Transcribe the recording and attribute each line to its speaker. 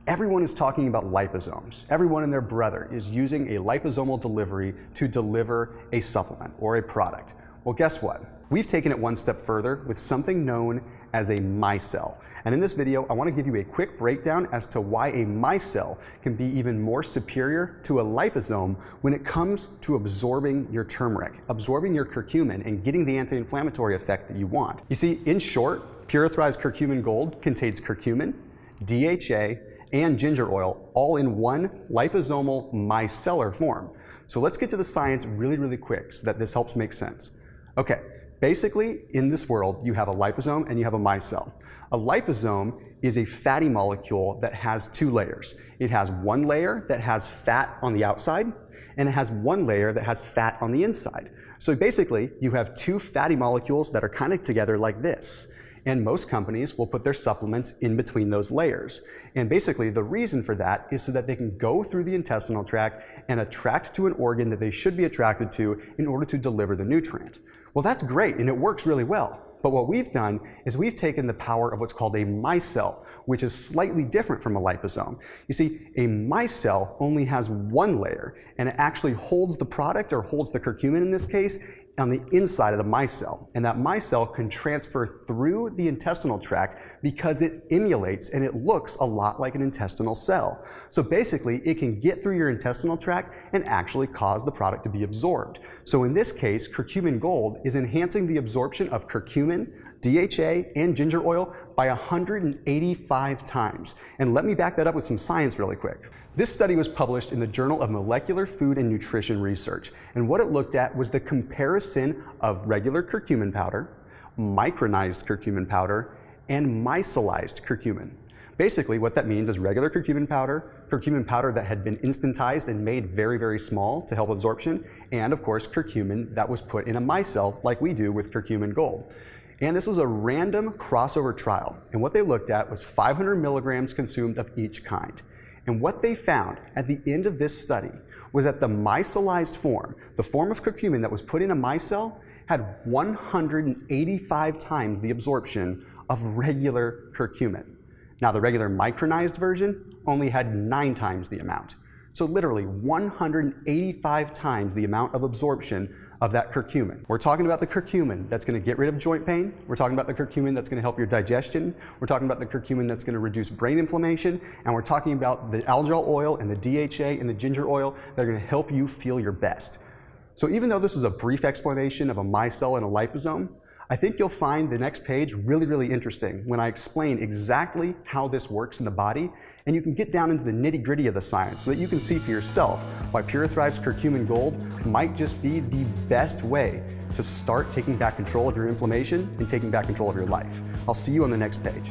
Speaker 1: Everyone is talking about liposomes. Everyone and their brother is using a liposomal delivery to deliver a supplement or a product. Well, guess what? We've taken it one step further with something known as a Micelle. And in this video, I want to give you a quick breakdown as to why a Micelle can be even more superior to a liposome when it comes to absorbing your turmeric, absorbing your curcumin, and getting the anti-inflammatory effect that you want. You see, in short, PuraTHRIVE's Curcumin Gold contains curcumin, DHA, and ginger oil, all in one liposomal micellar form. So let's get to the science really quick so that this helps make sense. Okay, basically in this world you have a liposome and you have a micelle. A liposome is a fatty molecule that has two layers. It has one layer that has fat on the outside, and it has one layer that has fat on the inside. So basically you have two fatty molecules that are kind of together like this. And most companies will put their supplements in between those layers. And basically the reason for that is so that they can go through the intestinal tract and attract to an organ that they should be attracted to in order to deliver the nutrient. Well, that's great and it works really well. But what we've done is we've taken the power of what's called a micelle, which is slightly different from a liposome. You see, a micelle only has one layer, and it actually holds the product, or holds the curcumin in this case, on the inside of the micelle. And that micelle can transfer through the intestinal tract because it emulates and it looks a lot like an intestinal cell. So basically, it can get through your intestinal tract and actually cause the product to be absorbed. So in this case, Curcumin Gold is enhancing the absorption of curcumin, DHA, and ginger oil by 185 times. And let me back that up with some science really quick. This study was published in the Journal of Molecular Food and Nutrition Research, and what it looked at was the comparison of regular curcumin powder, micronized curcumin powder, and micellized curcumin. Basically, what that means is regular curcumin powder that had been instantized and made very small to help absorption, and of course curcumin that was put in a micelle like we do with Curcumin Gold. And this is a random crossover trial, and what they looked at was 500 milligrams consumed of each kind. And what they found at the end of this study was that the micellized form, the form of curcumin that was put in a micelle, had 185 times the absorption of regular curcumin. Now the regular micronized version only had 9 times the amount. So literally 185 times the amount of absorption of that curcumin. We're talking about the curcumin that's going to get rid of joint pain. We're talking about the curcumin that's going to help your digestion. We're talking about the curcumin that's going to reduce brain inflammation. And we're talking about the algal oil and the DHA and the ginger oil that are going to help you feel your best. So even though this is a brief explanation of a micelle and a liposome, I think you'll find the next page really interesting when I explain exactly how this works in the body, and you can get down into the nitty-gritty of the science so that you can see for yourself why PuraTHRIVE's Curcumin Gold might just be the best way to start taking back control of your inflammation and taking back control of your life. I'll see you on the next page.